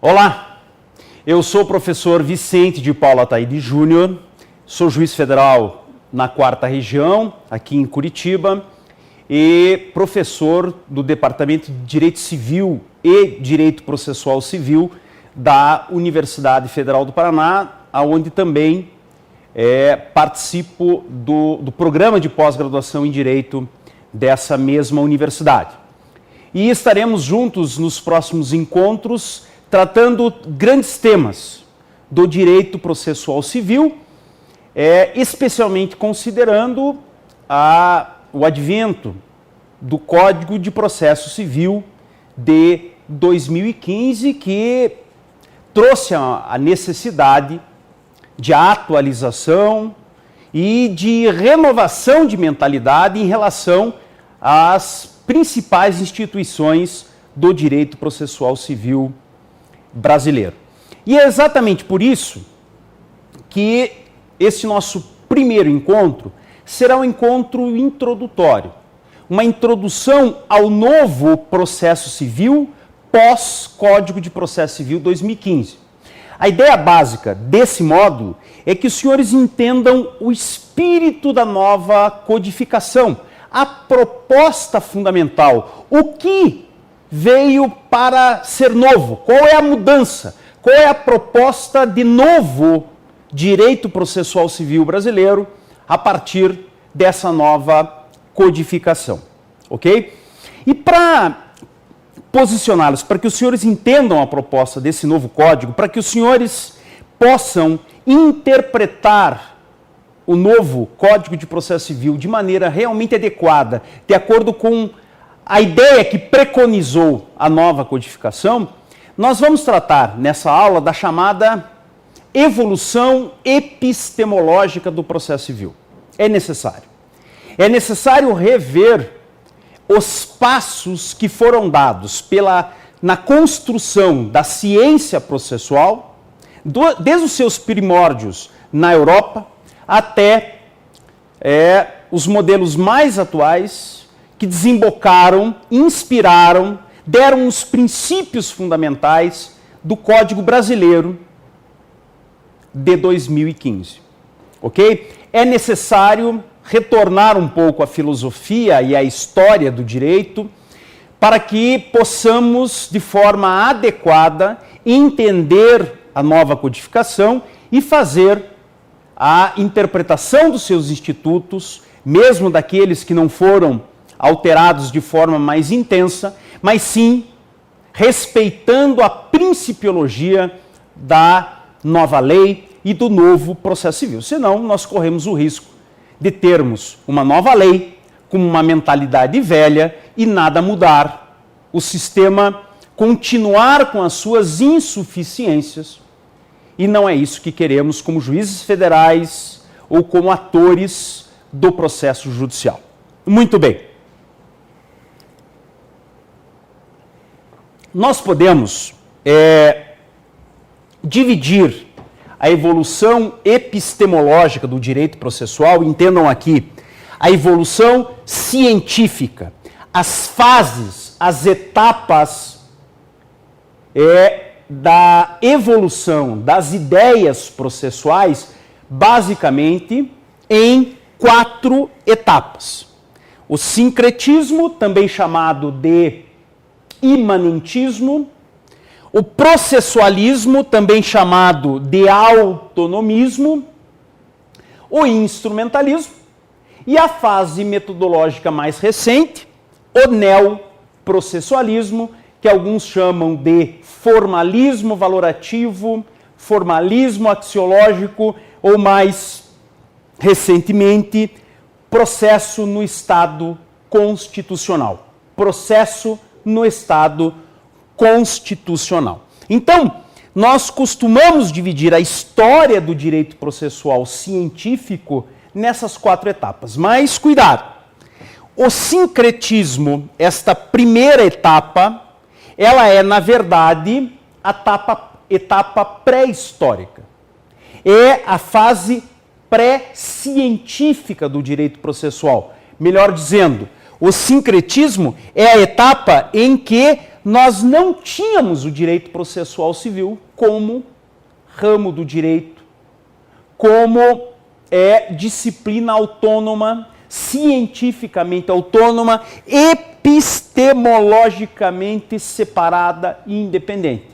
Olá, eu sou o professor Vicente de Paula Ataíde Júnior, sou juiz federal na 4ª Região, aqui em Curitiba, e professor do Departamento de Direito Civil e Direito Processual Civil da Universidade Federal do Paraná, onde também participo do programa de pós-graduação em Direito dessa mesma universidade. E estaremos juntos nos próximos encontros tratando grandes temas do direito processual civil, especialmente considerando o advento do Código de Processo Civil de 2015, que trouxe a necessidade de atualização e de renovação de mentalidade em relação às principais instituições do direito processual civil brasileiro. E é exatamente por isso que esse nosso primeiro encontro será um encontro introdutório, uma introdução ao novo processo civil pós-Código de Processo Civil 2015. A ideia básica desse módulo é que os senhores entendam o espírito da nova codificação, a proposta fundamental, o que veio para ser novo, qual é a mudança, qual é a proposta de novo direito processual civil brasileiro a partir dessa nova codificação, ok? E para posicioná-los, para que os senhores entendam a proposta desse novo código, para que os senhores possam interpretar o novo Código de Processo Civil de maneira realmente adequada, de acordo com a ideia que preconizou a nova codificação, nós vamos tratar nessa aula da chamada evolução epistemológica do processo civil. É necessário rever os passos que foram dados na construção da ciência processual, desde os seus primórdios na Europa até os modelos mais atuais que desembocaram, inspiraram, deram os princípios fundamentais do Código Brasileiro de 2015, ok? É necessário retornar um pouco à filosofia e à história do direito para que possamos, de forma adequada, entender a nova codificação e fazer a interpretação dos seus institutos, mesmo daqueles que não foram alterados de forma mais intensa, mas sim respeitando a principiologia da nova lei e do novo processo civil. Senão, nós corremos o risco de termos uma nova lei com uma mentalidade velha e nada mudar, o sistema continuar com as suas insuficiências, e não é isso que queremos como juízes federais ou como atores do processo judicial. Muito bem. Nós podemos dividir a evolução epistemológica do direito processual, entendam aqui, a evolução científica, as fases, as etapas da evolução das ideias processuais, basicamente em 4 etapas. O sincretismo, também chamado de imanentismo, o processualismo, também chamado de autonomismo, o instrumentalismo e a fase metodológica mais recente, o neoprocessualismo, que alguns chamam de formalismo valorativo, formalismo axiológico ou, mais recentemente, processo no Estado constitucional. Processo no Estado constitucional. Então, nós costumamos dividir a história do direito processual científico nessas 4 etapas. Mas, cuidado, o sincretismo, esta primeira etapa, ela é, na verdade, a etapa pré-histórica. É a fase pré-científica do direito processual. Melhor dizendo, o sincretismo é a etapa em que nós não tínhamos o direito processual civil como ramo do direito, como disciplina autônoma, cientificamente autônoma, epistemologicamente separada e independente.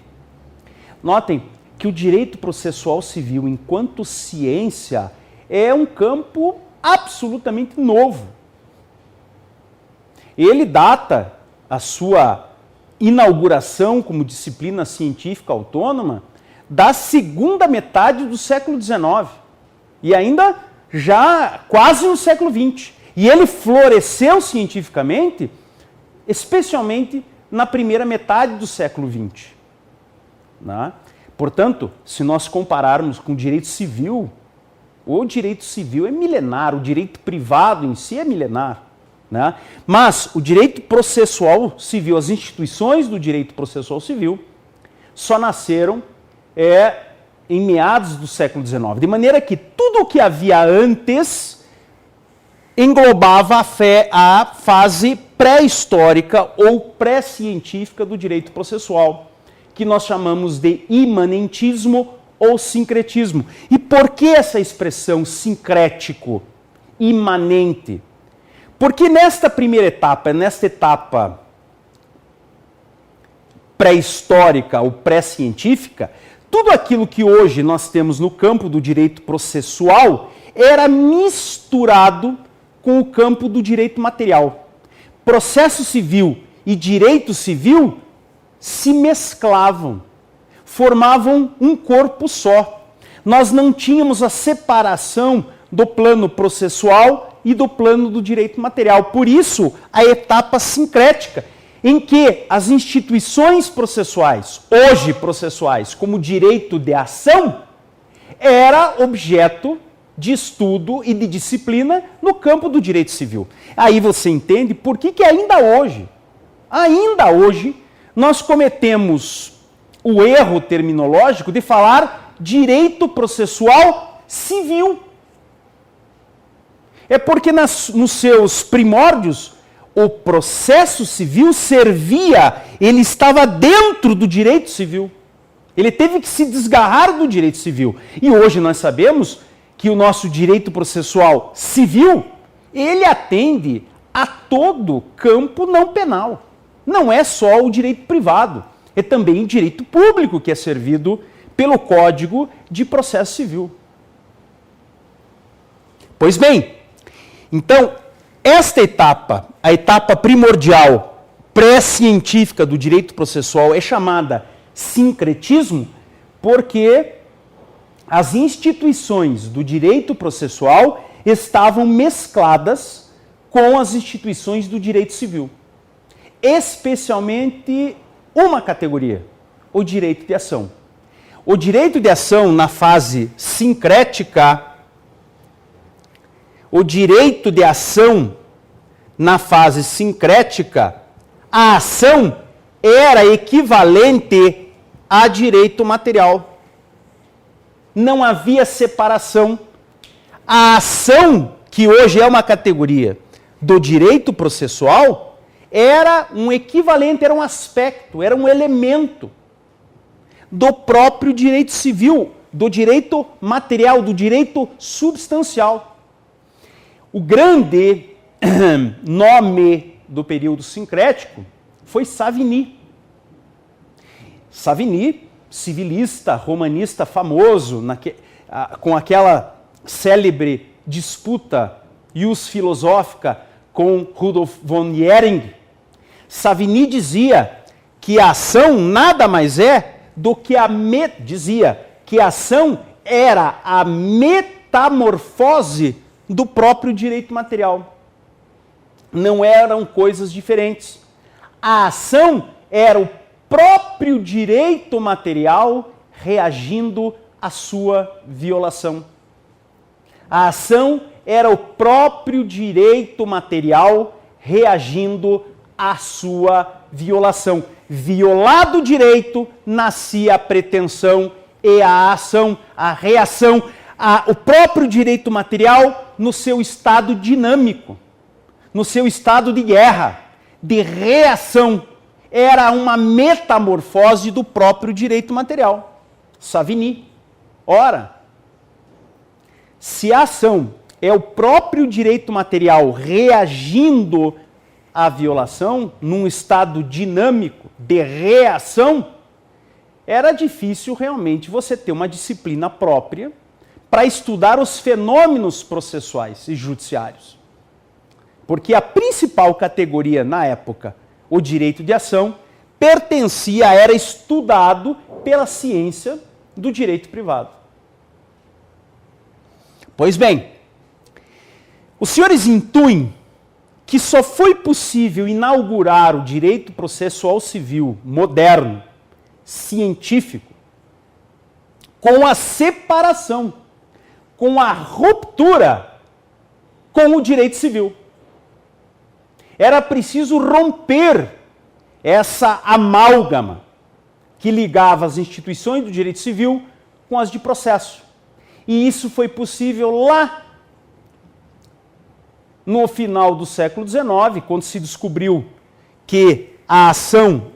Notem que o direito processual civil, enquanto ciência, é um campo absolutamente novo. Ele data a sua inauguração como disciplina científica autônoma da segunda metade do século XIX e ainda já quase no século XX. E ele floresceu cientificamente, especialmente na primeira metade do século XX. Né? Portanto, se nós compararmos com o direito civil é milenar, o direito privado em si é milenar. Né? Mas o direito processual civil, as instituições do direito processual civil, só nasceram em meados do século XIX. De maneira que tudo o que havia antes englobava a fase pré-histórica ou pré-científica do direito processual, que nós chamamos de imanentismo ou sincretismo. E por que essa expressão sincrético, imanente? Porque nesta primeira etapa, nesta etapa pré-histórica ou pré-científica, tudo aquilo que hoje nós temos no campo do direito processual era misturado com o campo do direito material. Processo civil e direito civil se mesclavam, formavam um corpo só. Nós não tínhamos a separação do plano processual e do plano do direito material. Por isso, a etapa sincrética, em que as instituições processuais, hoje processuais, como direito de ação, era objeto de estudo e de disciplina no campo do direito civil. Aí você entende por que ainda hoje, nós cometemos o erro terminológico de falar direito processual civil. É porque nos seus primórdios, o processo civil ele estava dentro do direito civil. Ele teve que se desgarrar do direito civil. E hoje nós sabemos que o nosso direito processual civil, ele atende a todo campo não penal. Não é só o direito privado, é também o direito público que é servido pelo Código de Processo Civil. Pois bem, então, esta etapa, a etapa primordial, pré-científica do direito processual, é chamada sincretismo porque as instituições do direito processual estavam mescladas com as instituições do direito civil. Especialmente uma categoria, o direito de ação. O direito de ação na fase sincrética, a ação era equivalente a direito material. Não havia separação. A ação, que hoje é uma categoria do direito processual, era um equivalente, era um aspecto, era um elemento do próprio direito civil, do direito material, do direito substancial. O grande nome do período sincrético foi Savigny. Savigny, civilista, romanista famoso, com aquela célebre disputa ius philosophica com Rudolf von Jhering, Savigny dizia que a ação nada mais é do que dizia que a ação era a metamorfose do próprio direito material. Não eram coisas diferentes. A ação era o próprio direito material reagindo à sua violação. A ação era o próprio direito material reagindo à sua violação. Violado o direito, nascia a pretensão e a ação, a reação, o próprio direito material no seu estado dinâmico, no seu estado de guerra, de reação. era uma metamorfose do próprio direito material. Savigny. Ora, se a ação é o próprio direito material reagindo à violação, num estado dinâmico de reação, era difícil realmente você ter uma disciplina própria para estudar os fenômenos processuais e judiciários. Porque a principal categoria na época, o direito de ação, era estudado pela ciência do direito privado. Pois bem, os senhores intuem que só foi possível inaugurar o direito processual civil moderno, científico, com a separação, com a ruptura com o direito civil. Era preciso romper essa amálgama que ligava as instituições do direito civil com as de processo. E isso foi possível lá no final do século XIX, quando se descobriu que a ação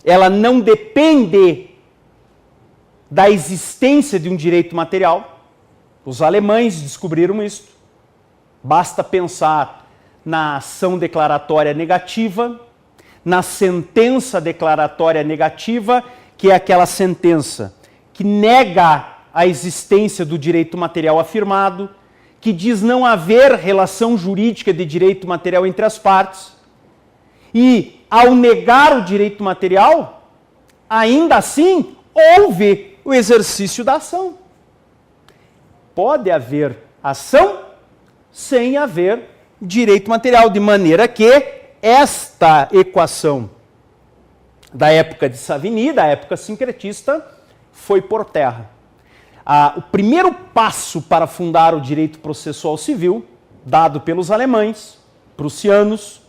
ela não depende da existência de um direito material. Os alemães descobriram isso. Basta pensar na ação declaratória negativa, na sentença declaratória negativa, que é aquela sentença que nega a existência do direito material afirmado, que diz não haver relação jurídica de direito material entre as partes. E, ao negar o direito material, ainda assim, houve o exercício da ação. Pode haver ação sem haver direito material, de maneira que esta equação da época de Savigny, da época sincretista, foi por terra. O primeiro passo para fundar o direito processual civil, dado pelos alemães, prussianos,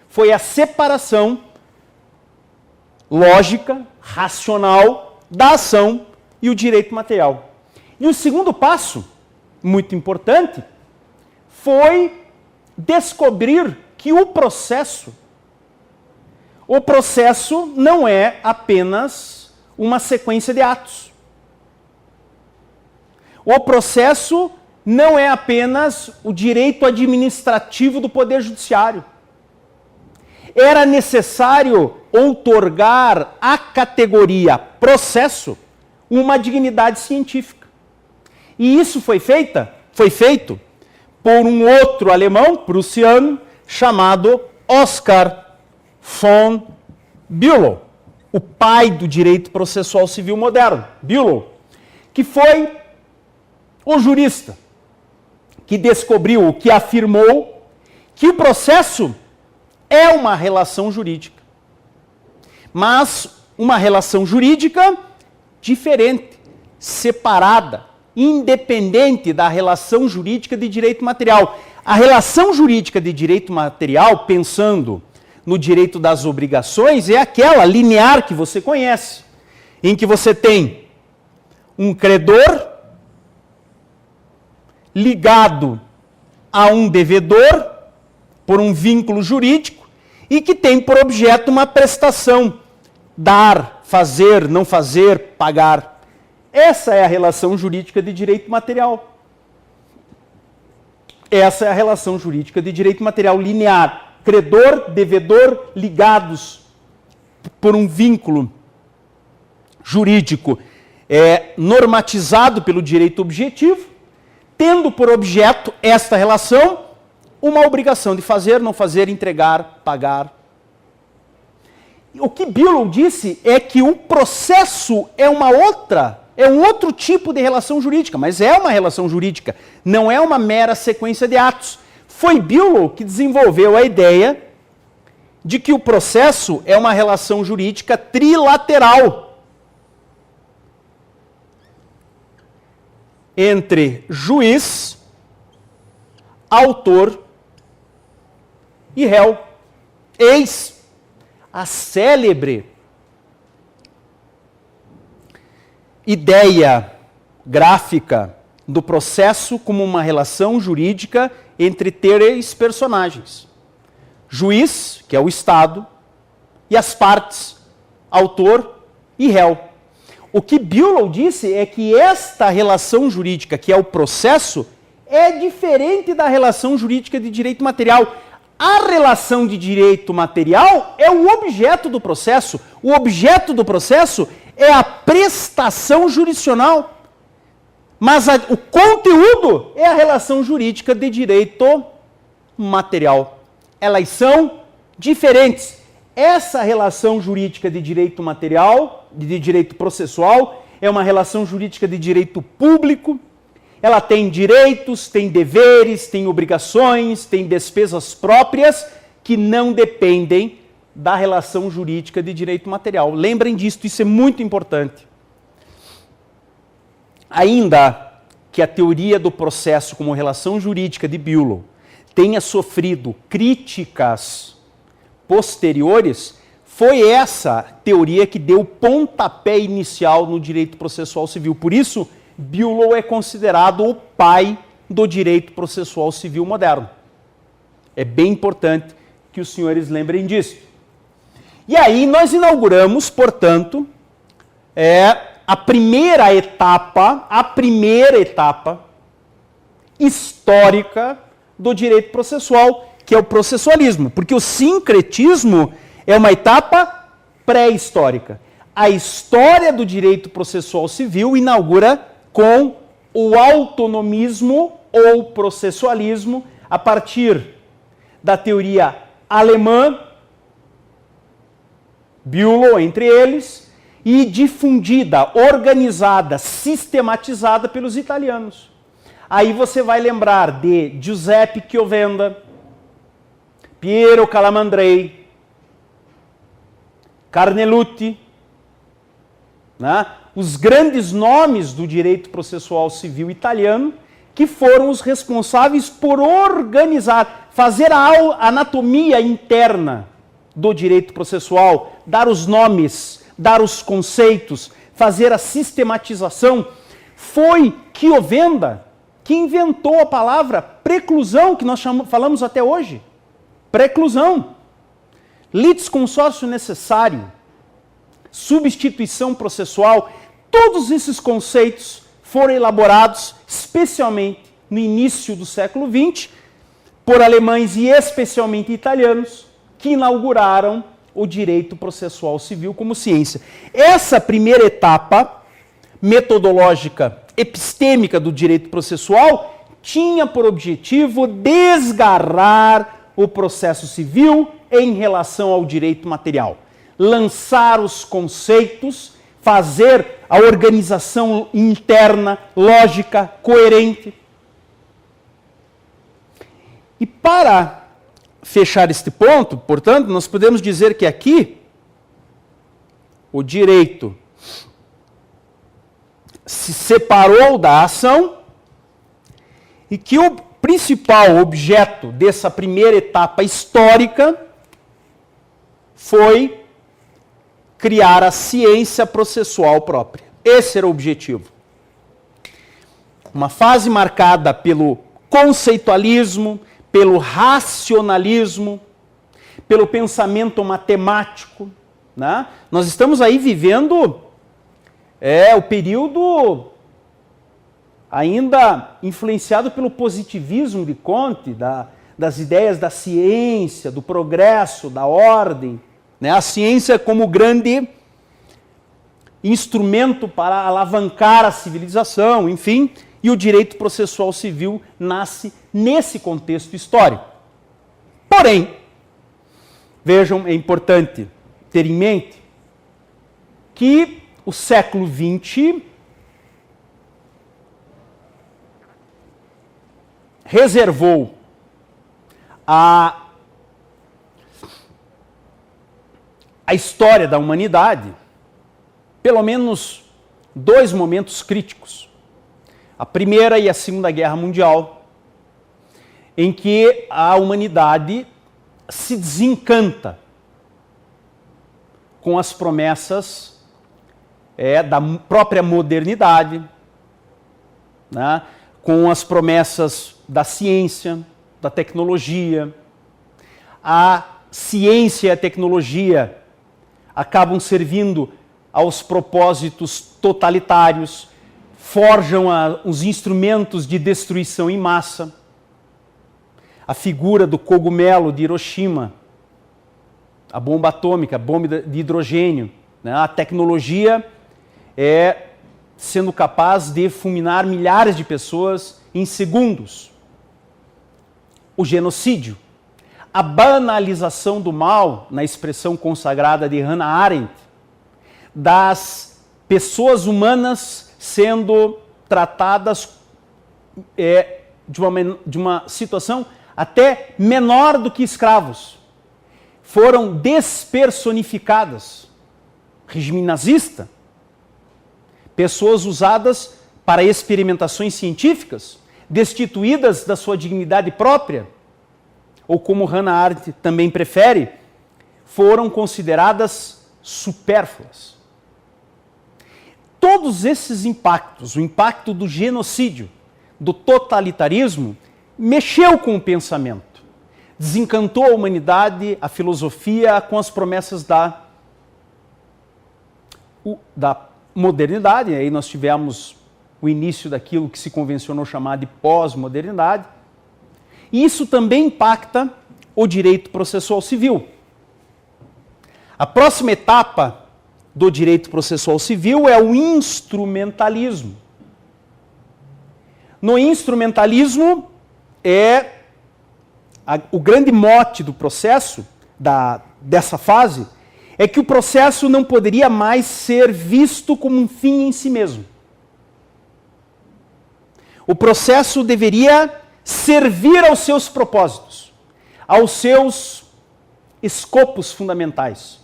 foi a separação lógica, racional, da ação e o direito material. E o segundo passo, muito importante, foi descobrir que o processo não é apenas uma sequência de atos. O processo não é apenas o direito administrativo do Poder Judiciário. Era necessário outorgar à categoria processo uma dignidade científica. E isso foi feito por um outro alemão, prussiano, chamado Oskar von Bülow, o pai do direito processual civil moderno, Bülow, que foi o jurista que descobriu, que afirmou que o processo é uma relação jurídica, mas uma relação jurídica diferente, separada, independente da relação jurídica de direito material. A relação jurídica de direito material, pensando no direito das obrigações, é aquela linear que você conhece, em que você tem um credor ligado a um devedor por um vínculo jurídico e que tem por objeto uma prestação, dar, fazer, não fazer, pagar. Essa é a relação jurídica de direito material. Essa é a relação jurídica de direito material linear. Credor, devedor ligados por um vínculo jurídico normatizado pelo direito objetivo, tendo por objeto esta relação uma obrigação de fazer, não fazer, entregar, pagar. O que Bülow disse é que o processo é um outro tipo de relação jurídica, mas é uma relação jurídica, não é uma mera sequência de atos. Foi Bülow que desenvolveu a ideia de que o processo é uma relação jurídica trilateral entre juiz, autor e réu. Eis a célebre ideia gráfica do processo como uma relação jurídica entre três personagens. Juiz, que é o Estado, e as partes, autor e réu. O que Bülow disse é que esta relação jurídica, que é o processo, é diferente da relação jurídica de direito material. A relação de direito material é o objeto do processo. O objeto do processo é a prestação jurisdicional. Mas o conteúdo é a relação jurídica de direito material. Elas são diferentes. Essa relação jurídica de direito material, de direito processual, é uma relação jurídica de direito público. Ela tem direitos, tem deveres, tem obrigações, tem despesas próprias que não dependem da relação jurídica de direito material. Lembrem disso, isso é muito importante. Ainda que a teoria do processo como relação jurídica de Bülow tenha sofrido críticas posteriores, foi essa teoria que deu o pontapé inicial no direito processual civil. Por isso, Bülow é considerado o pai do direito processual civil moderno. É bem importante que os senhores lembrem disso. E aí nós inauguramos, portanto, a primeira etapa histórica do direito processual, que é o processualismo, porque o sincretismo é uma etapa pré-histórica. A história do direito processual civil inaugura com o autonomismo ou processualismo a partir da teoria alemã, Bülow entre eles, e difundida, organizada, sistematizada pelos italianos. Aí você vai lembrar de Giuseppe Chiovenda, Piero Calamandrei, Carnelutti, né? Os grandes nomes do direito processual civil italiano, que foram os responsáveis por organizar, fazer a anatomia interna do direito processual, dar os nomes, dar os conceitos, fazer a sistematização. Foi Chiovenda que inventou a palavra preclusão, que nós falamos até hoje. Preclusão. Litisconsórcio necessário, substituição processual, todos esses conceitos foram elaborados especialmente no início do século XX por alemães e especialmente italianos, que inauguraram o direito processual civil como ciência. Essa primeira etapa metodológica, epistêmica do direito processual tinha por objetivo desgarrar o processo civil em relação ao direito material, lançar os conceitos, fazer a organização interna, lógica, coerente. E para fechar este ponto, portanto, nós podemos dizer que aqui o direito se separou da ação e que o principal objeto dessa primeira etapa histórica foi criar a ciência processual própria. Esse era o objetivo. Uma fase marcada pelo conceitualismo, pelo racionalismo, pelo pensamento matemático, né? Nós estamos aí vivendo o período ainda influenciado pelo positivismo de Comte, das ideias da ciência, do progresso, da ordem, né? A ciência como grande instrumento para alavancar a civilização, enfim, e o direito processual civil nasce nesse contexto histórico. Porém, vejam, é importante ter em mente que o século XX reservou a história da humanidade pelo menos dois momentos críticos. A Primeira e a Segunda Guerra Mundial, em que a humanidade se desencanta com as promessas da própria modernidade, né? Com as promessas da ciência, da tecnologia. A ciência e a tecnologia acabam servindo aos propósitos totalitários, forjam os instrumentos de destruição em massa. A figura do cogumelo de Hiroshima, a bomba atômica, a bomba de hidrogênio, né? A tecnologia sendo capaz de fulminar milhares de pessoas em segundos. O genocídio, a banalização do mal, na expressão consagrada de Hannah Arendt, das pessoas humanas sendo tratadas de uma situação até menor do que escravos. Foram despersonificadas. Regime nazista, pessoas usadas para experimentações científicas, destituídas da sua dignidade própria, ou como Hannah Arendt também prefere, foram consideradas supérfluas. Todos esses impactos, o impacto do genocídio, do totalitarismo, mexeu com o pensamento, desencantou a humanidade, a filosofia, com as promessas da modernidade. Aí nós tivemos o início daquilo que se convencionou chamar de pós-modernidade. E isso também impacta o direito processual civil. A próxima etapa do direito processual civil é o instrumentalismo. No instrumentalismo o grande mote do processo, dessa fase, é que o processo não poderia mais ser visto como um fim em si mesmo. O processo deveria servir aos seus propósitos, aos seus escopos fundamentais.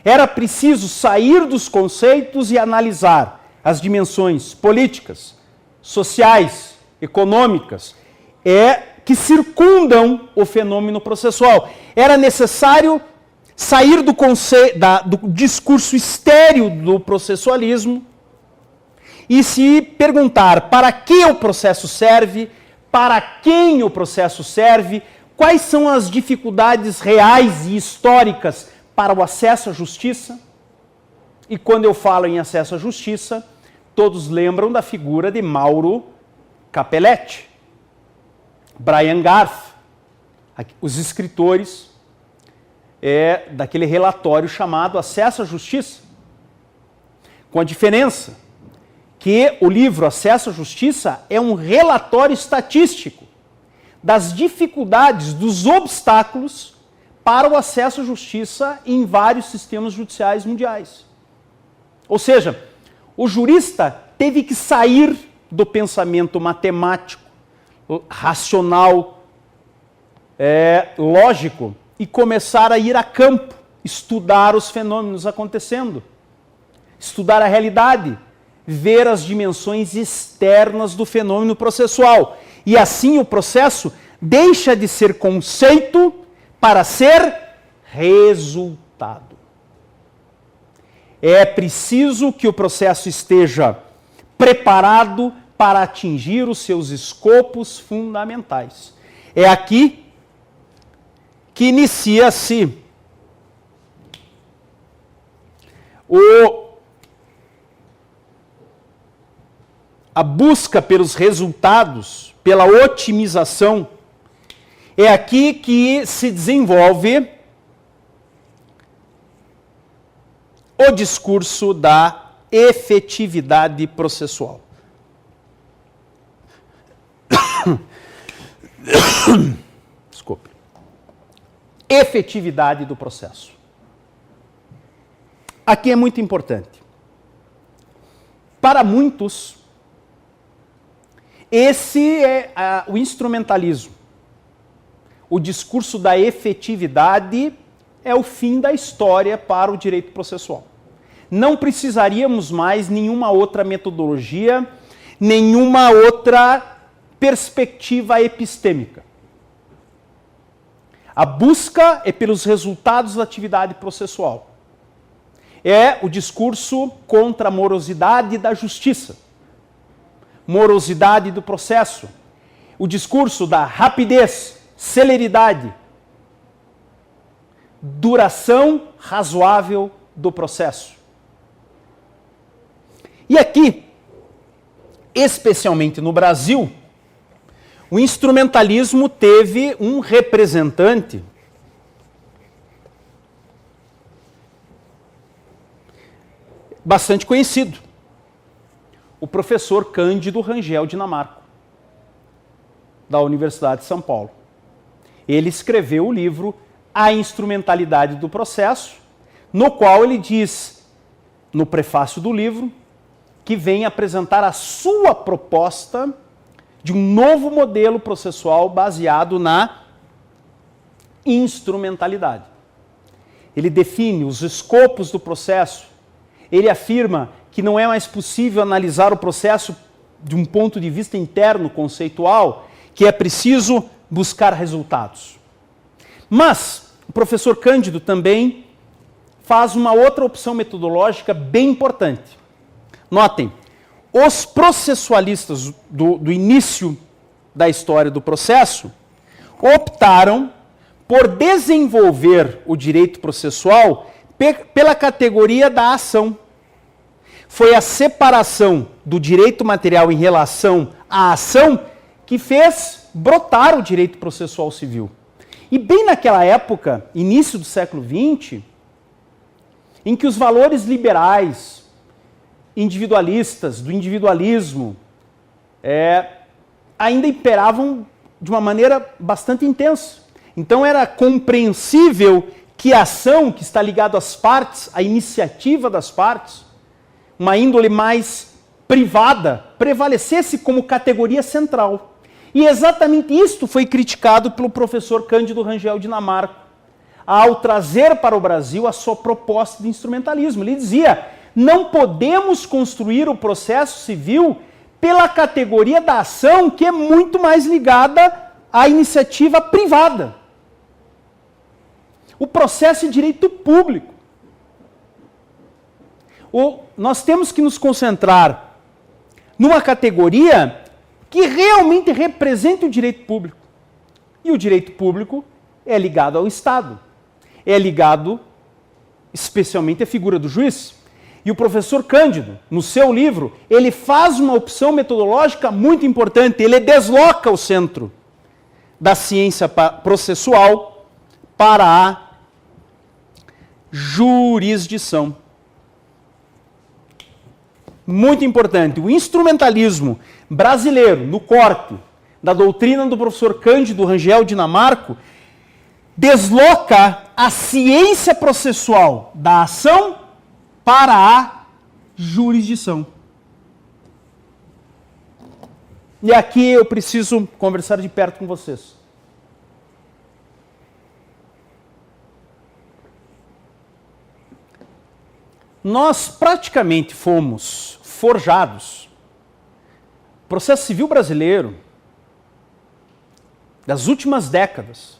Era preciso sair dos conceitos e analisar as dimensões políticas, sociais, econômicas, que circundam o fenômeno processual. Era necessário sair do discurso estéril do processualismo e se perguntar para que o processo serve, para quem o processo serve, quais são as dificuldades reais e históricas para o acesso à justiça. E quando eu falo em acesso à justiça, todos lembram da figura de Mauro Capelletti, Brian Garth, os escritores daquele relatório chamado Acesso à Justiça, com a diferença que o livro Acesso à Justiça é um relatório estatístico das dificuldades, dos obstáculos para o acesso à justiça em vários sistemas judiciais mundiais. Ou seja, o jurista teve que sair do pensamento matemático, racional, lógico, e começar a ir a campo, estudar os fenômenos acontecendo, estudar a realidade, ver as dimensões externas do fenômeno processual. E assim o processo deixa de ser conceito para ser resultado. É preciso que o processo esteja preparado para atingir os seus escopos fundamentais. É aqui que inicia-se a busca pelos resultados, pela otimização. É aqui que se desenvolve o discurso da efetividade processual. Desculpe. Efetividade do processo. Aqui é muito importante. Para muitos, esse é o instrumentalismo. O discurso da efetividade é o fim da história para o direito processual. Não precisaríamos mais nenhuma outra metodologia, nenhuma outra perspectiva epistêmica. A busca é pelos resultados da atividade processual. É o discurso contra a morosidade da justiça, morosidade do processo, o discurso da rapidez, celeridade, duração razoável do processo. E aqui, especialmente no Brasil, o instrumentalismo teve um representante bastante conhecido, o professor Cândido Rangel Dinamarco, da Universidade de São Paulo. Ele escreveu o livro A Instrumentalidade do Processo, no qual ele diz, no prefácio do livro, que vem apresentar a sua proposta de um novo modelo processual baseado na instrumentalidade. Ele define os escopos do processo, ele afirma que não é mais possível analisar o processo de um ponto de vista interno, conceitual, que é preciso buscar resultados. Mas o professor Cândido também faz uma outra opção metodológica bem importante. Notem, os processualistas do início da história do processo optaram por desenvolver o direito processual pela categoria da ação. Foi a separação do direito material em relação à ação que fez brotar o direito processual civil. E bem naquela época, início do século XX, em que os valores liberais, individualistas, do individualismo, ainda imperavam de uma maneira bastante intensa. Então era compreensível que a ação, que está ligada às partes, a iniciativa das partes, uma índole mais privada, prevalecesse como categoria central. E exatamente isto foi criticado pelo professor Cândido Rangel Dinamarco, ao trazer para o Brasil a sua proposta de instrumentalismo. Ele dizia, não podemos construir o processo civil pela categoria da ação, que é muito mais ligada à iniciativa privada. O processo é direito público. Nós temos que nos concentrar numa categoria que realmente represente o direito público. E o direito público é ligado ao Estado. É ligado especialmente à figura do juiz. E o professor Cândido, no seu livro, ele faz uma opção metodológica muito importante. Ele desloca o centro da ciência processual para a jurisdição. Muito importante. O instrumentalismo brasileiro, no corte da doutrina do professor Cândido Rangel Dinamarco, desloca a ciência processual da ação para a jurisdição. E aqui eu preciso conversar de perto com vocês. Nós praticamente fomos forjados. O processo civil brasileiro, das últimas décadas,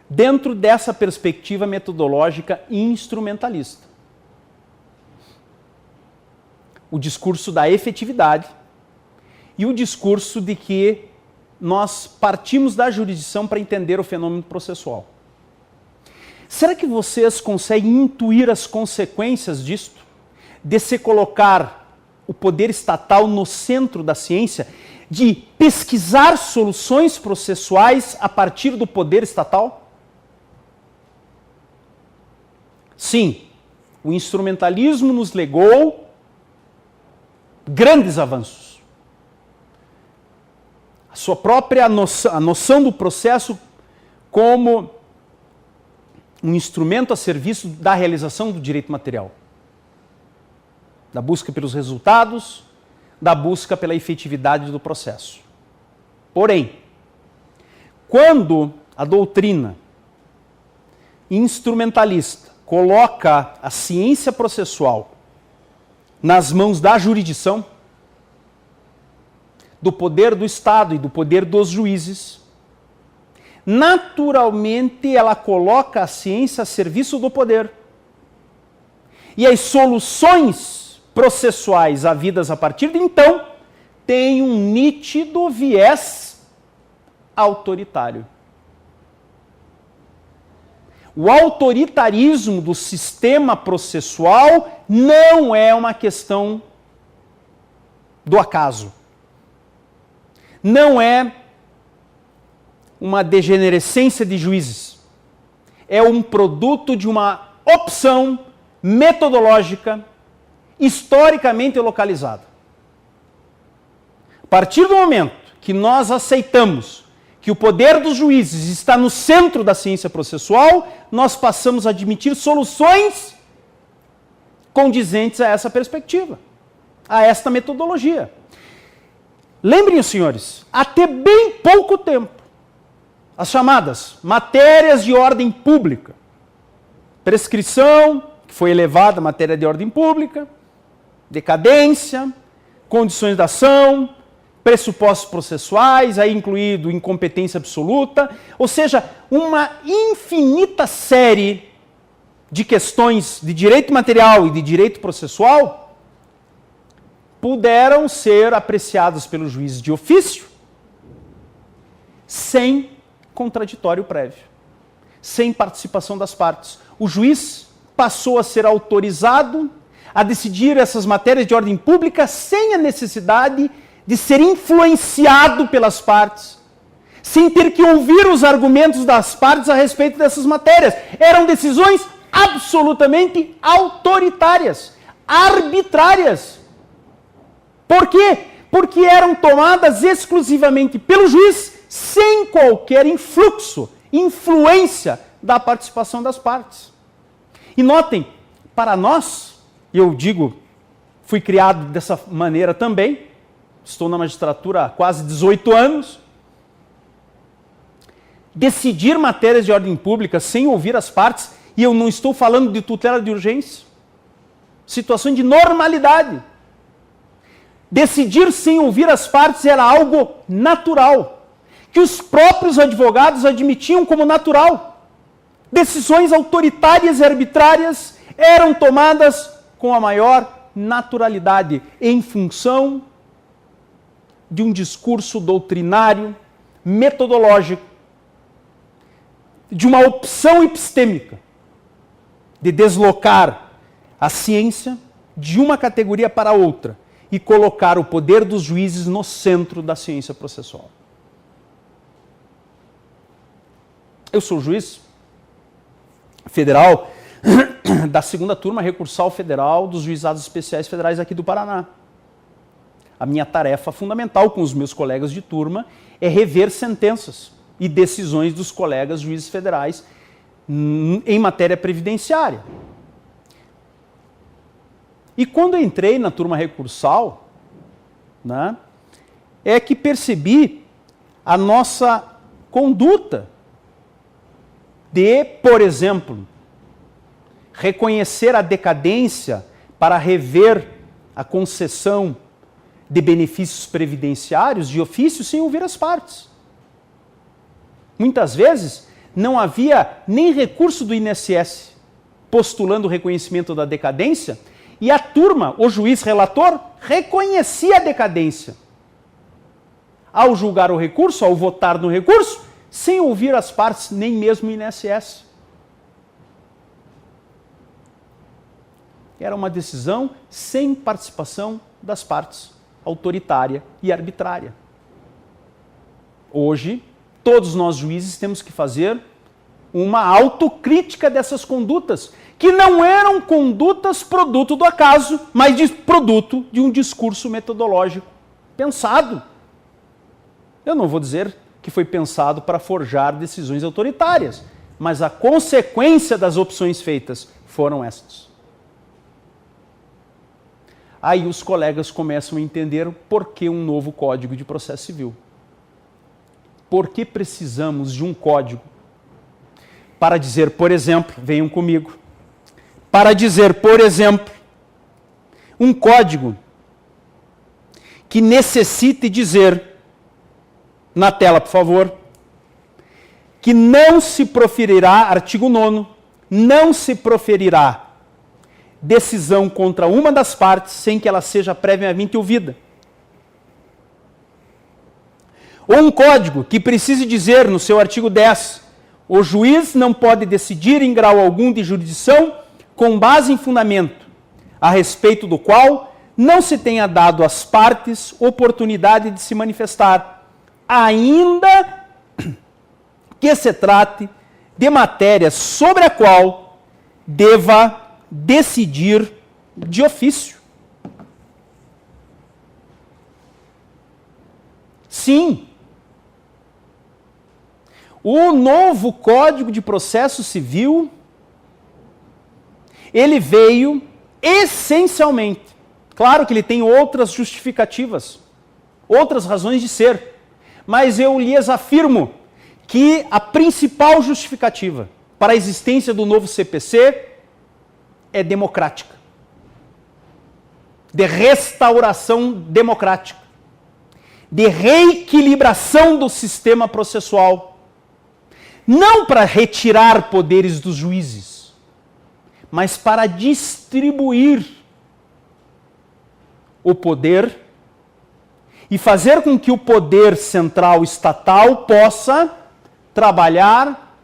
dentro dessa perspectiva metodológica instrumentalista. O discurso da efetividade e o discurso de que nós partimos da jurisdição para entender o fenômeno processual. Será que vocês conseguem intuir as consequências disto? De se colocar o poder estatal no centro da ciência, de pesquisar soluções processuais a partir do poder estatal? Sim, o instrumentalismo nos legou grandes avanços. A sua própria noção, a noção do processo como um instrumento a serviço da realização do direito material. Da busca pelos resultados, da busca pela efetividade do processo. Porém, quando a doutrina instrumentalista coloca a ciência processual nas mãos da jurisdição, do poder do Estado e do poder dos juízes, naturalmente ela coloca a ciência a serviço do poder. E as soluções processuais havidas a partir de então têm um nítido viés autoritário. O autoritarismo do sistema processual não é uma questão do acaso. Não é uma degenerescência de juízes. É um produto de uma opção metodológica, historicamente localizada. A partir do momento que nós aceitamos que o poder dos juízes está no centro da ciência processual, nós passamos a admitir soluções condizentes a essa perspectiva, a esta metodologia. Lembrem, senhores, até bem pouco tempo, as chamadas matérias de ordem pública, prescrição, que foi elevada à matéria de ordem pública, decadência, condições da ação, pressupostos processuais, aí incluído incompetência absoluta, ou seja, uma infinita série de questões de direito material e de direito processual puderam ser apreciadas pelos juízes de ofício sem contraditório prévio, sem participação das partes. O juiz passou a ser autorizado a decidir essas matérias de ordem pública sem a necessidade de ser influenciado pelas partes, sem ter que ouvir os argumentos das partes a respeito dessas matérias. Eram decisões absolutamente autoritárias, arbitrárias. Por quê? Porque eram tomadas exclusivamente pelo juiz, sem qualquer influência da participação das partes. E notem, para nós, eu digo, fui criado dessa maneira também, estou na magistratura há quase 18 anos, decidir matérias de ordem pública sem ouvir as partes, e eu não estou falando de tutela de urgência, situação de normalidade. Decidir sem ouvir as partes era algo natural, que os próprios advogados admitiam como natural. Decisões autoritárias e arbitrárias eram tomadas com a maior naturalidade, em função de um discurso doutrinário, metodológico, de uma opção epistêmica, de deslocar a ciência de uma categoria para outra e colocar o poder dos juízes no centro da ciência processual. Eu sou juiz federal da 2ª Turma Recursal Federal dos Juizados Especiais Federais aqui do Paraná. A minha tarefa fundamental com os meus colegas de turma é rever sentenças e decisões dos colegas juízes federais em matéria previdenciária. E quando eu entrei na turma recursal, né, é que percebi a nossa conduta de, por exemplo, reconhecer a decadência para rever a concessão de benefícios previdenciários de ofício sem ouvir as partes. Muitas vezes não havia nem recurso do INSS postulando o reconhecimento da decadência, e a turma, o juiz relator, reconhecia a decadência. Ao julgar o recurso, ao votar no recurso, sem ouvir as partes, nem mesmo o INSS. Era uma decisão sem participação das partes, autoritária e arbitrária. Hoje, todos nós juízes temos que fazer uma autocrítica dessas condutas, que não eram condutas produto do acaso, mas produto de um discurso metodológico pensado. Eu não vou dizer que foi pensado para forjar decisões autoritárias, mas a consequência das opções feitas foram estas. Aí os colegas começam a entender por que um novo Código de Processo Civil. Por que precisamos de um código para dizer, por exemplo, venham comigo, para dizer, por exemplo, um código que necessite dizer, na tela, por favor, que não se proferirá, artigo 9º, não se proferirá decisão contra uma das partes sem que ela seja previamente ouvida. Ou um código que precise dizer, no seu artigo 10, O juiz não pode decidir em grau algum de jurisdição com base em fundamento, a respeito do qual não se tenha dado às partes oportunidade de se manifestar, ainda que se trate de matéria sobre a qual deva decidir de ofício. Sim, o novo Código de Processo Civil, ele veio essencialmente, claro que ele tem outras justificativas, outras razões de ser, mas eu lhes afirmo que a principal justificativa para a existência do novo CPC é democrática, de restauração democrática, de reequilibração do sistema processual, não para retirar poderes dos juízes, mas para distribuir o poder e fazer com que o poder central estatal possa trabalhar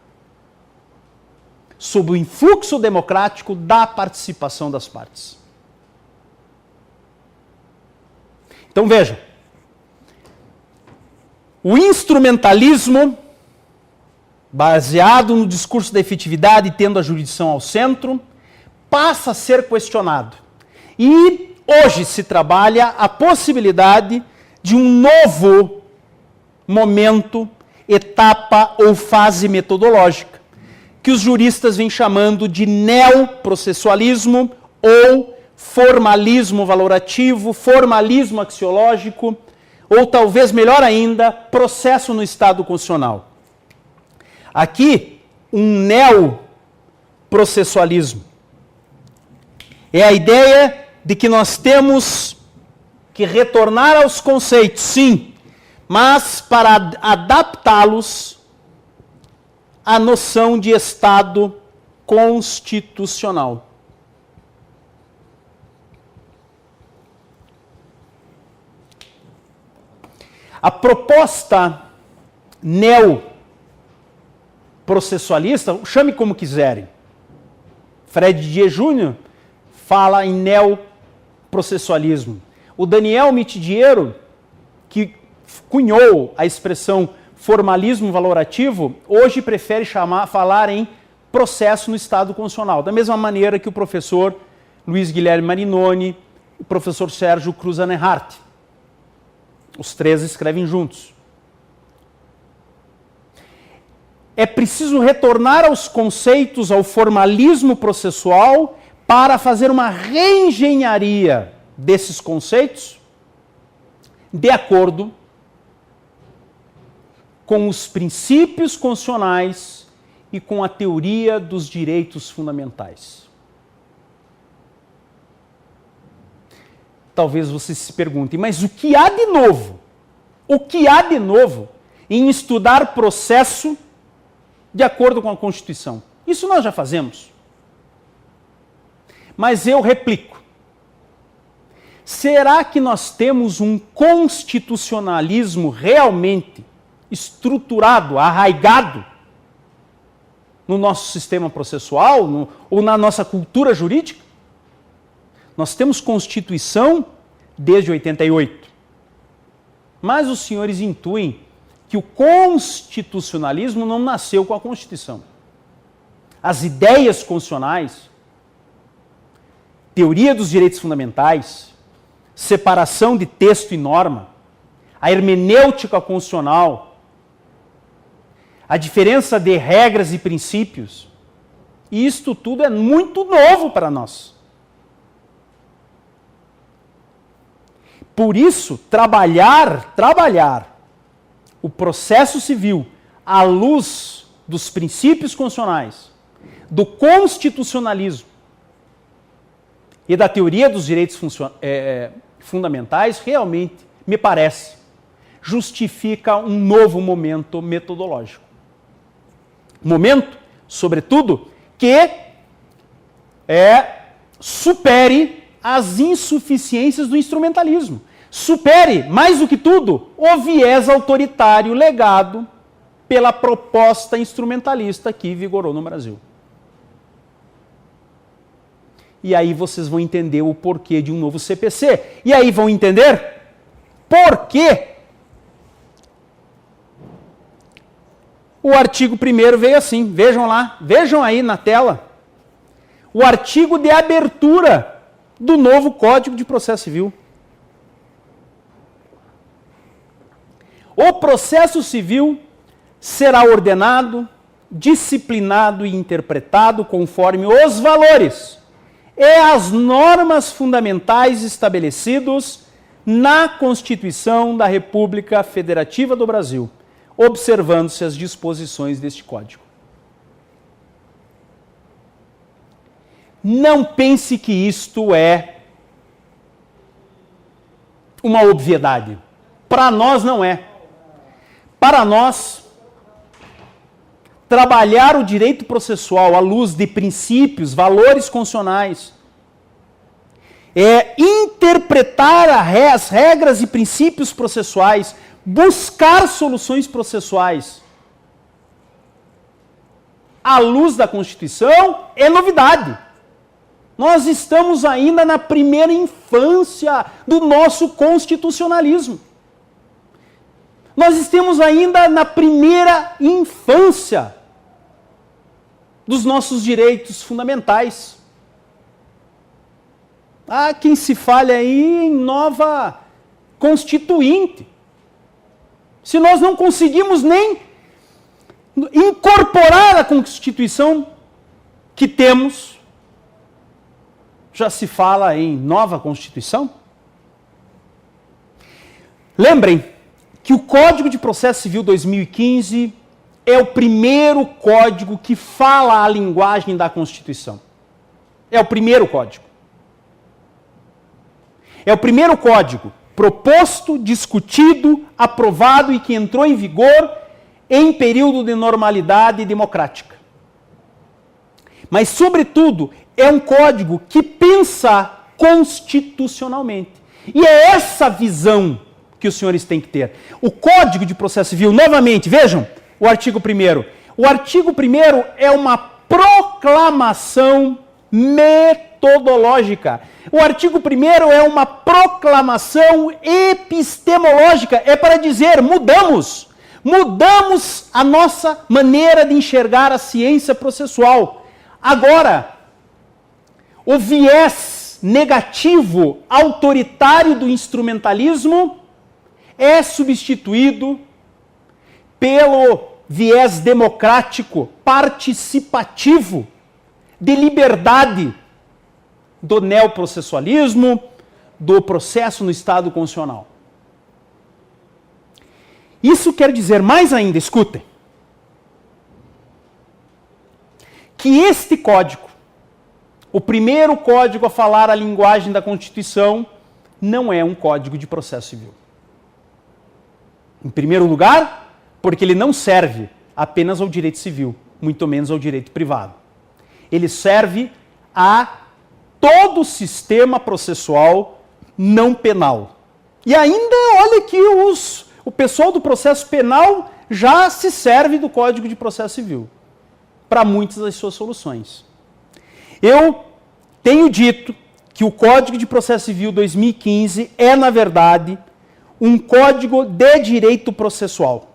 sob o influxo democrático da participação das partes. Então vejam, o instrumentalismo baseado no discurso da efetividade, tendo a jurisdição ao centro, passa a ser questionado. E hoje se trabalha a possibilidade de um novo momento, etapa ou fase metodológica, que os juristas vêm chamando de neoprocessualismo ou formalismo valorativo, formalismo axiológico, ou talvez melhor ainda, processo no Estado constitucional. Aqui, um neoprocessualismo é a ideia de que nós temos que retornar aos conceitos, sim, mas para adaptá-los à noção de Estado constitucional. A proposta neoprocessualista, chame como quiserem, Fred Dias Júnior fala em neoprocessualismo. O Daniel Mitidiero, que cunhou a expressão formalismo valorativo, hoje prefere falar em processo no Estado constitucional, da mesma maneira que o professor Luiz Guilherme Marinoni, o professor Sérgio Cruz Anehart. Os três escrevem juntos. É preciso retornar aos conceitos, ao formalismo processual, para fazer uma reengenharia desses conceitos de acordo com os princípios constitucionais e com a teoria dos direitos fundamentais. Talvez você se pergunte, mas o que há de novo? O que há de novo em estudar processo de acordo com a Constituição? Isso nós já fazemos. Mas eu replico. Será que nós temos um constitucionalismo realmente estruturado, arraigado no nosso sistema processual ou na nossa cultura jurídica? Nós temos Constituição desde 88. Mas os senhores intuem que o constitucionalismo não nasceu com a Constituição. As ideias constitucionais, teoria dos direitos fundamentais, separação de texto e norma, a hermenêutica constitucional, a diferença de regras e princípios, isto tudo é muito novo para nós. Por isso, trabalhar o processo civil à luz dos princípios constitucionais, do constitucionalismo e da teoria dos direitos fundamentais, realmente, me parece, justifica um novo momento metodológico. Momento, sobretudo, que supere as insuficiências do instrumentalismo. Supere, mais do que tudo, o viés autoritário legado pela proposta instrumentalista que vigorou no Brasil. E aí vocês vão entender o porquê de um novo CPC. E aí vão entender por que o artigo 1º veio assim. Vejam lá, vejam aí na tela. O artigo de abertura do novo Código de Processo Civil. O processo civil será ordenado, disciplinado e interpretado conforme os valores e as normas fundamentais estabelecidos na Constituição da República Federativa do Brasil, observando-se as disposições deste Código. Não pense que isto é uma obviedade. Para nós não é. Para nós, trabalhar o direito processual à luz de princípios, valores constitucionais, é interpretar as regras e princípios processuais, buscar soluções processuais à luz da Constituição é novidade. Nós estamos ainda na primeira infância do nosso constitucionalismo. Nós estamos ainda na primeira infância dos nossos direitos fundamentais. Há quem se fale aí em nova constituinte. Se nós não conseguimos nem incorporar a Constituição que temos, já se fala em nova Constituição? Lembrem que o Código de Processo Civil 2015 é o primeiro código que fala a linguagem da Constituição. É o primeiro código. É o primeiro código proposto, discutido, aprovado e que entrou em vigor em período de normalidade democrática. Mas, sobretudo, é um código que pensa constitucionalmente. E é essa visão que os senhores têm que ter. O Código de Processo Civil, novamente, vejam o artigo 1º. O artigo 1º é uma proclamação metodológica. O artigo 1º é uma proclamação epistemológica. É para dizer, mudamos a nossa maneira de enxergar a ciência processual. Agora, o viés negativo, autoritário do instrumentalismo é substituído pelo viés democrático, participativo, de liberdade do neoprocessualismo, do processo no Estado constitucional. Isso quer dizer mais ainda, escutem, que este código, o primeiro código a falar a linguagem da Constituição, não é um código de processo civil. Em primeiro lugar, porque ele não serve apenas ao direito civil, muito menos ao direito privado. Ele serve a todo o sistema processual não penal. E ainda, olha que o pessoal do processo penal já se serve do Código de Processo Civil para muitas das suas soluções. Eu tenho dito que o Código de Processo Civil 2015 é, na verdade, um código de direito processual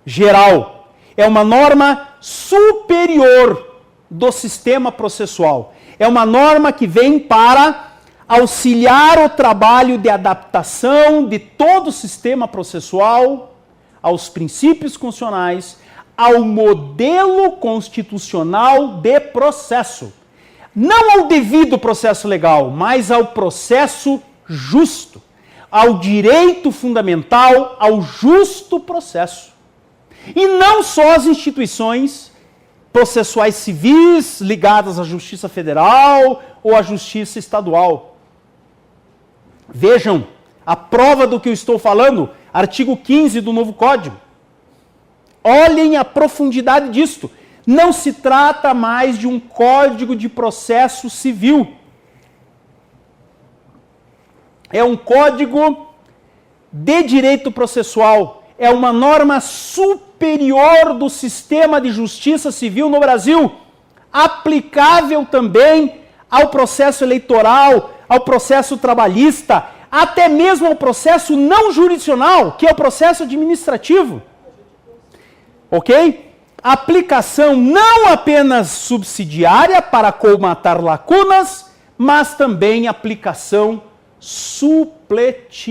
geral. É uma norma superior do sistema processual. É uma norma que vem para auxiliar o trabalho de adaptação de todo o sistema processual aos princípios constitucionais, ao modelo constitucional de processo. Não ao devido processo legal, mas ao processo justo, ao direito fundamental, ao justo processo. E não só as instituições processuais civis ligadas à Justiça Federal ou à Justiça Estadual. Vejam, a prova do que eu estou falando, artigo 15 do novo Código. Olhem a profundidade disto. Não se trata mais de um Código de Processo Civil. É um código de direito processual. é uma norma superior do sistema de justiça civil no Brasil, aplicável também ao processo eleitoral, ao processo trabalhista, até mesmo ao processo não jurisdicional, que é o processo administrativo. Ok? Aplicação não apenas subsidiária para colmatar lacunas, mas também aplicação supletiva.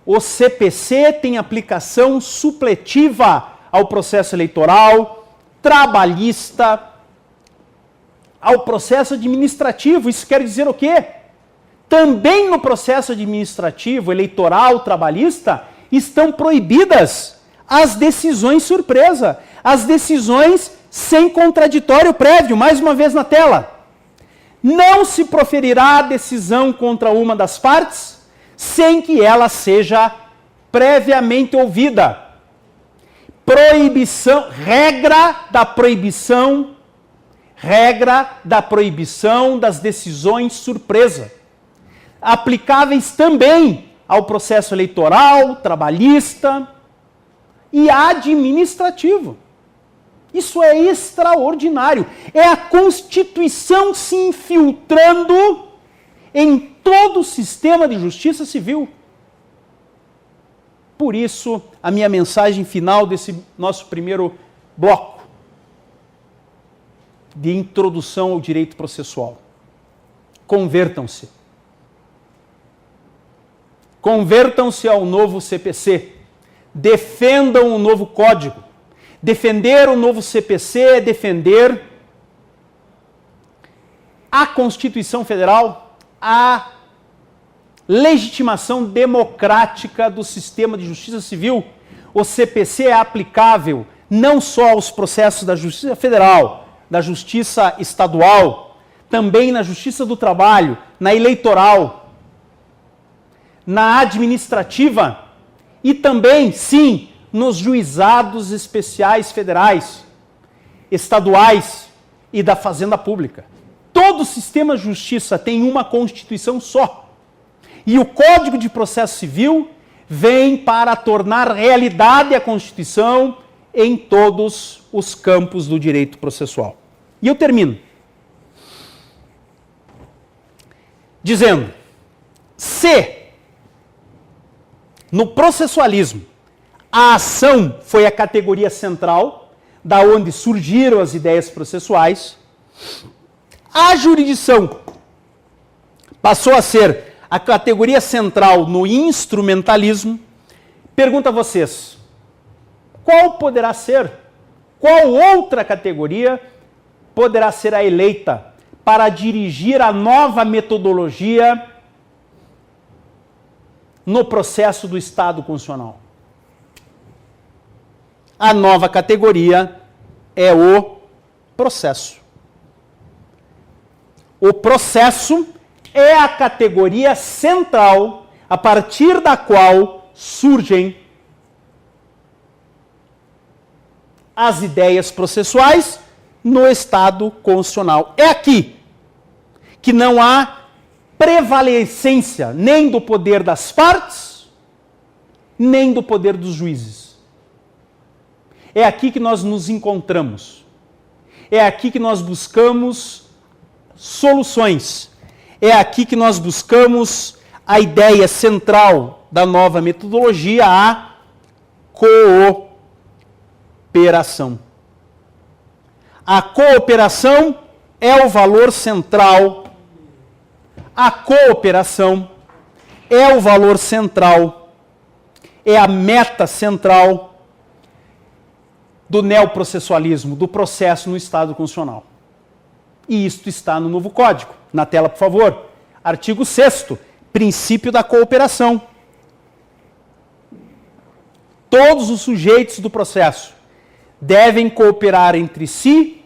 O CPC tem aplicação supletiva ao processo eleitoral, trabalhista, ao processo administrativo. Isso quer dizer o quê? Também no processo administrativo, eleitoral, trabalhista, estão proibidas as decisões surpresa, as decisões sem contraditório prévio. Mais uma vez na tela. Não se proferirá decisão contra uma das partes sem que ela seja previamente ouvida. Proibição, regra da proibição das decisões surpresa. Aplicáveis também ao processo eleitoral, trabalhista e administrativo. Isso é extraordinário. É a Constituição se infiltrando em todo o sistema de justiça civil. Por isso, a minha mensagem final desse nosso primeiro bloco de introdução ao direito processual. Convertam-se. Convertam-se ao novo CPC. Defendam o novo Código. Defender o novo CPC é defender a Constituição Federal, a legitimação democrática do sistema de justiça civil. O CPC é aplicável não só aos processos da Justiça Federal, da Justiça Estadual, também na Justiça do Trabalho, na eleitoral, na administrativa e também, sim, nos juizados especiais federais, estaduais e da Fazenda Pública. Todo o sistema de justiça tem uma Constituição só. E o Código de Processo Civil vem para tornar realidade a Constituição em todos os campos do direito processual. E eu termino dizendo, se no processualismo a ação foi a categoria central, da onde surgiram as ideias processuais, a jurisdição passou a ser a categoria central no instrumentalismo. Pergunto a vocês, qual poderá ser, qual outra categoria poderá ser a eleita para dirigir a nova metodologia no processo do Estado constitucional? A nova categoria é o processo. O processo é a categoria central a partir da qual surgem as ideias processuais no Estado constitucional. É aqui que não há prevalecência nem do poder das partes, nem do poder dos juízes. É aqui que nós nos encontramos. É aqui que nós buscamos soluções. É aqui que nós buscamos a ideia central da nova metodologia, a cooperação. A cooperação é o valor central. A cooperação é o valor central, é a meta central do neoprocessualismo, do processo no Estado constitucional. E isto está no novo Código. Na tela, por favor. Artigo 6º, princípio da cooperação. Todos os sujeitos do processo devem cooperar entre si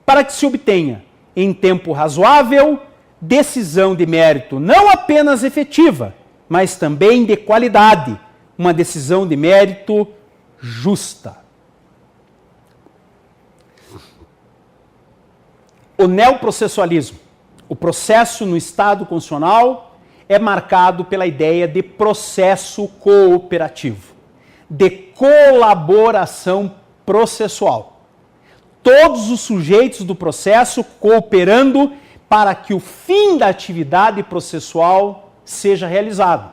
para que se obtenha, em tempo razoável, decisão de mérito não apenas efetiva, mas também de qualidade, uma decisão de mérito justa. O neoprocessualismo, o processo no Estado constitucional, é marcado pela ideia de processo cooperativo. de colaboração processual. Todos os sujeitos do processo cooperando para que o fim da atividade processual seja realizado.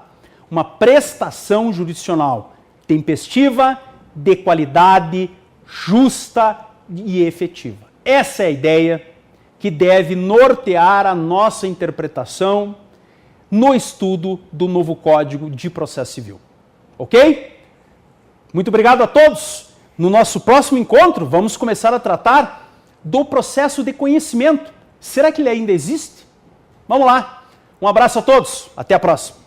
Uma prestação jurisdicional tempestiva, de qualidade, justa e efetiva. Essa é a ideia que deve nortear a nossa interpretação no estudo do novo Código de Processo Civil. Ok? Muito obrigado a todos. No nosso próximo encontro, vamos começar a tratar do processo de conhecimento. Será que ele ainda existe? Vamos lá. Um abraço a todos. Até a próxima.